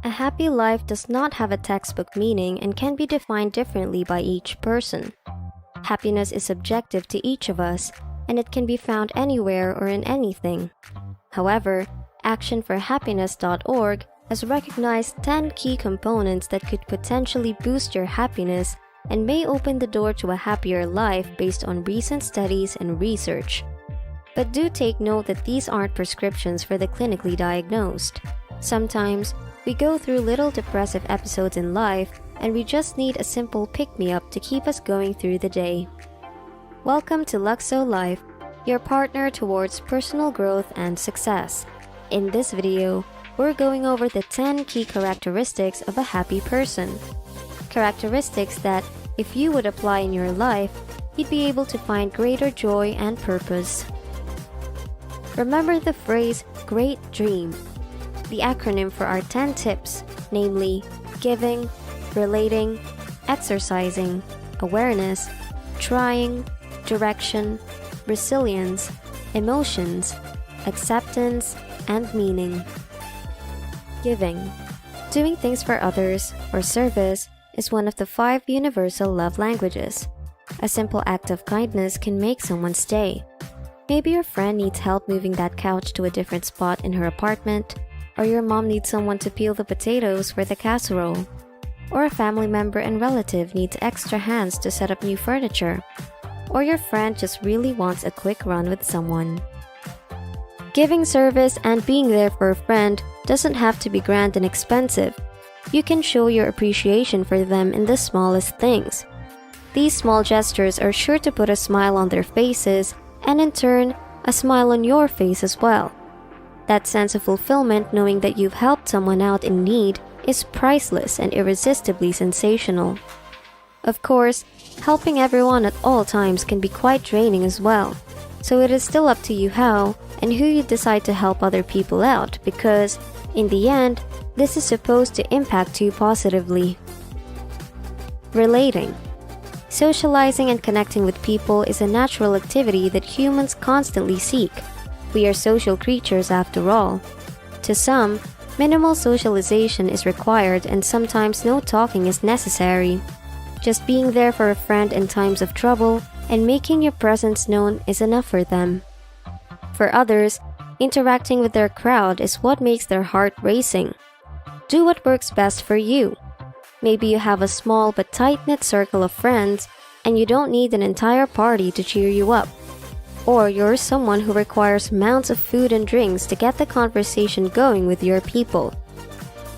A happy life does not have a textbook meaning and can be defined differently by each person. Happiness is subjective to each of us, and it can be found anywhere or in anything. However, actionforhappiness.org has recognized 10 key components that could potentially boost your happiness and may open the door to a happier life based on recent studies and research. But do take note that these aren't prescriptions for the clinically diagnosed. Sometimes, we go through little depressive episodes in life, and we just need a simple pick-me-up to keep us going through the day. Welcome to Luxo-Life, your partner towards personal growth and success. In this video, we're going over the 10 key characteristics of a happy person. Characteristics that, if you would apply in your life, you'd be able to find greater joy and purpose. Remember the phrase, great dream. The acronym for our 10 tips, namely giving, relating, exercising, awareness, trying, direction, resilience, emotions, acceptance, and meaning. Giving. Doing things for others, or service, is one of the 5 universal love languages. A simple act of kindness can make someone stay. Maybe your friend needs help moving that couch to a different spot in her apartment, or your mom needs someone to peel the potatoes for the casserole, or a family member and relative needs extra hands to set up new furniture, or your friend just really wants a quick run with someone. Giving service and being there for a friend doesn't have to be grand and expensive. You can show your appreciation for them in the smallest things. These small gestures are sure to put a smile on their faces, and in turn, a smile on your face as well. That sense of fulfillment knowing that you've helped someone out in need is priceless and irresistibly sensational. Of course, helping everyone at all times can be quite draining as well, so it is still up to you how and who you decide to help other people out because, in the end, this is supposed to impact you positively. Relating. Socializing and connecting with people is a natural activity that humans constantly seek. We are social creatures after all. To some, minimal socialization is required and sometimes no talking is necessary. Just being there for a friend in times of trouble and making your presence known is enough for them. For others, interacting with their crowd is what makes their heart racing. Do what works best for you. Maybe you have a small but tight-knit circle of friends and you don't need an entire party to cheer you up. Or you're someone who requires mounds of food and drinks to get the conversation going with your people.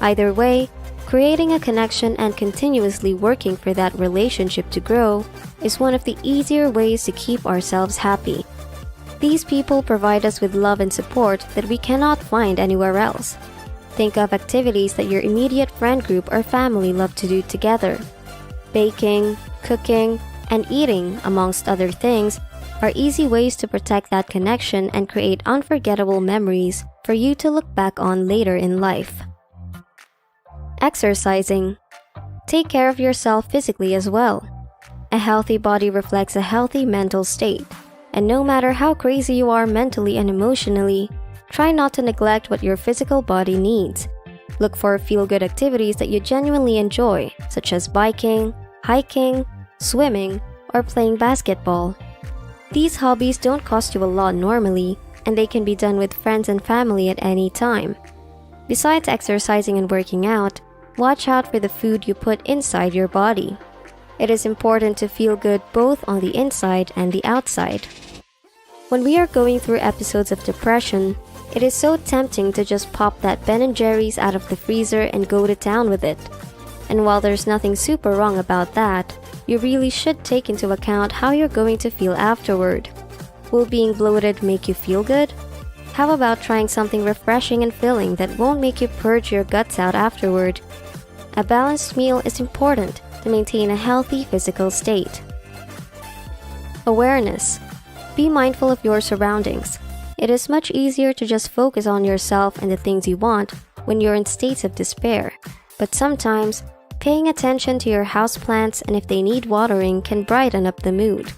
Either way, creating a connection and continuously working for that relationship to grow is one of the easier ways to keep ourselves happy. These people provide us with love and support that we cannot find anywhere else. Think of activities that your immediate friend group or family love to do together. Baking, cooking, and eating, amongst other things, are easy ways to protect that connection and create unforgettable memories for you to look back on later in life. Exercising. Take care of yourself physically as well. A healthy body reflects a healthy mental state, and no matter how crazy you are mentally and emotionally, try not to neglect what your physical body needs. Look for feel-good activities that you genuinely enjoy, such as biking, hiking, swimming, or playing basketball. These hobbies don't cost you a lot normally, and they can be done with friends and family at any time. Besides exercising and working out, watch out for the food you put inside your body. It is important to feel good both on the inside and the outside. When we are going through episodes of depression, it is so tempting to just pop that Ben & Jerry's out of the freezer and go to town with it. And while there's nothing super wrong about that, you really should take into account how you're going to feel afterward. Will being bloated make you feel good? How about trying something refreshing and filling that won't make you purge your guts out afterward? A balanced meal is important to maintain a healthy physical state. Awareness. Be mindful of your surroundings. It is much easier to just focus on yourself and the things you want when you're in states of despair, but sometimes, paying attention to your houseplants and if they need watering can brighten up the mood.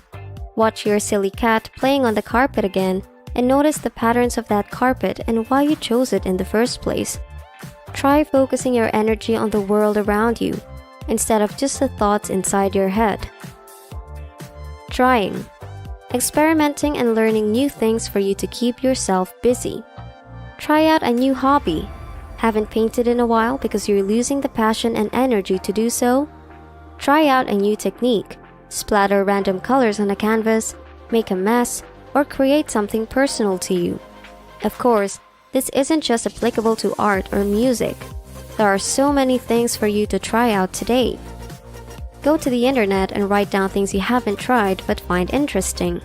Watch your silly cat playing on the carpet again and notice the patterns of that carpet and why you chose it in the first place. Try focusing your energy on the world around you, instead of just the thoughts inside your head. Trying. Experimenting and learning new things for you to keep yourself busy. Try out a new hobby. Haven't painted in a while because you're losing the passion and energy to do so? Try out a new technique. Splatter random colors on a canvas, make a mess, or create something personal to you. Of course, this isn't just applicable to art or music. There are so many things for you to try out today. Go to the internet and write down things you haven't tried but find interesting.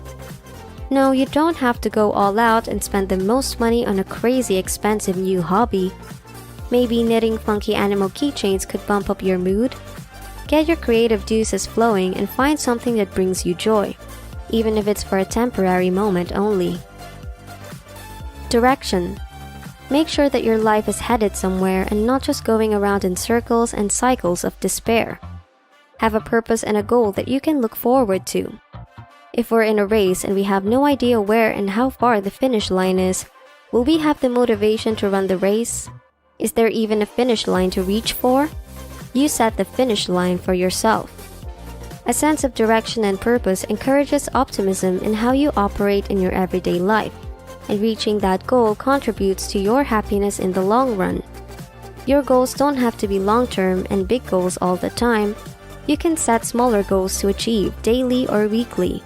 No, you don't have to go all out and spend the most money on a crazy expensive new hobby. Maybe knitting funky animal keychains could bump up your mood. Get your creative juices flowing and find something that brings you joy, even if it's for a temporary moment only. Direction. Make sure that your life is headed somewhere and not just going around in circles and cycles of despair. Have a purpose and a goal that you can look forward to. If we're in a race and we have no idea where and how far the finish line is, will we have the motivation to run the race? Is there even a finish line to reach for? You set the finish line for yourself. A sense of direction and purpose encourages optimism in how you operate in your everyday life, and reaching that goal contributes to your happiness in the long run. Your goals don't have to be long-term and big goals all the time. You can set smaller goals to achieve daily or weekly.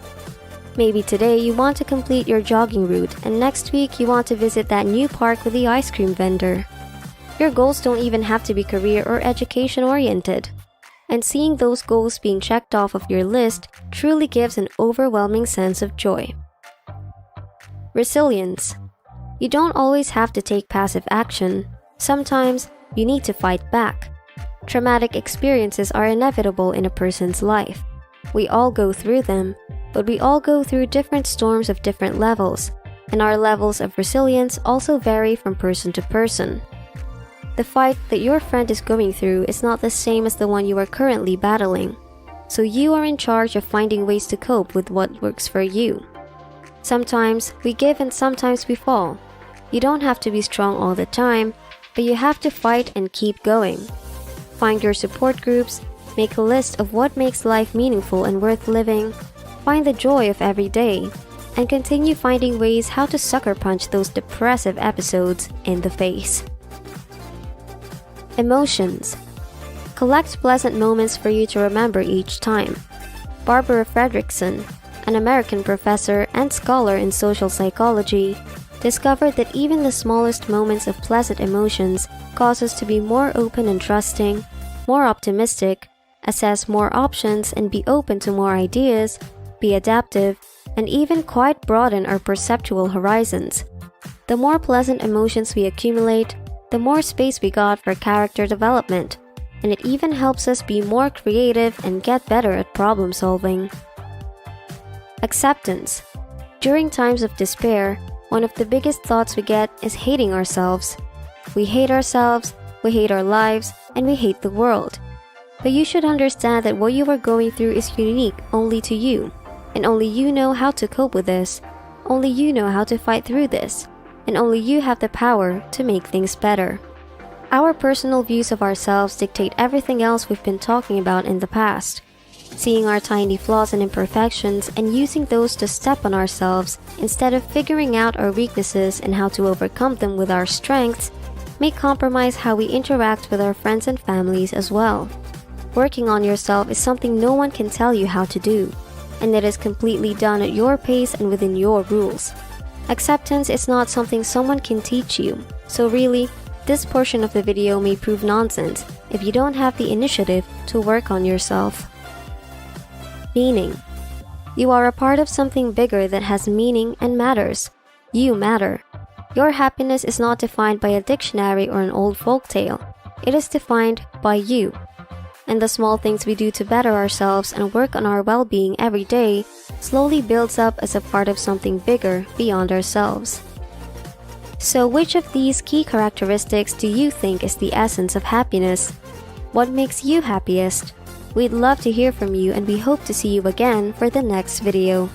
Maybe today you want to complete your jogging route and next week you want to visit that new park with the ice cream vendor. Your goals don't even have to be career or education oriented. And seeing those goals being checked off of your list truly gives an overwhelming sense of joy. Resilience. You don't always have to take passive action. Sometimes you need to fight back. Traumatic experiences are inevitable in a person's life. We all go through them, but we all go through different storms of different levels, and our levels of resilience also vary from person to person. The fight that your friend is going through is not the same as the one you are currently battling, so you are in charge of finding ways to cope with what works for you. Sometimes we give and sometimes we fall. You don't have to be strong all the time, but you have to fight and keep going. Find your support groups, make a list of what makes life meaningful and worth living, find the joy of every day, and continue finding ways how to sucker punch those depressive episodes in the face. Emotions. Collect pleasant moments for you to remember each time. Barbara Fredrickson, an American professor and scholar in social psychology, discovered that even the smallest moments of pleasant emotions cause us to be more open and trusting, more optimistic, assess more options and be open to more ideas, be adaptive, and even quite broaden our perceptual horizons. The more pleasant emotions we accumulate, the more space we got for character development, and it even helps us be more creative and get better at problem solving. Acceptance. During times of despair, one of the biggest thoughts we get is hating ourselves. We hate ourselves, we hate our lives, and we hate the world. But you should understand that what you are going through is unique only to you, and only you know how to cope with this, only you know how to fight through this, and only you have the power to make things better. Our personal views of ourselves dictate everything else we've been talking about in the past. Seeing our tiny flaws and imperfections and using those to step on ourselves instead of figuring out our weaknesses and how to overcome them with our strengths may compromise how we interact with our friends and families as well. Working on yourself is something no one can tell you how to do, and it is completely done at your pace and within your rules. Acceptance is not something someone can teach you, so really, this portion of the video may prove nonsense if you don't have the initiative to work on yourself. Meaning. You are a part of something bigger that has meaning and matters. You matter. Your happiness is not defined by a dictionary or an old folk tale. It is defined by you. And the small things we do to better ourselves and work on our well-being every day slowly builds up as a part of something bigger beyond ourselves. So which of these key characteristics do you think is the essence of happiness? What makes you happiest? We'd love to hear from you and we hope to see you again for the next video.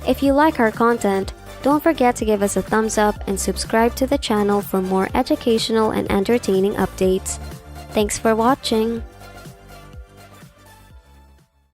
If you like our content, Don't forget to give us a thumbs up and subscribe to the channel for more educational and entertaining updates. Thanks for watching!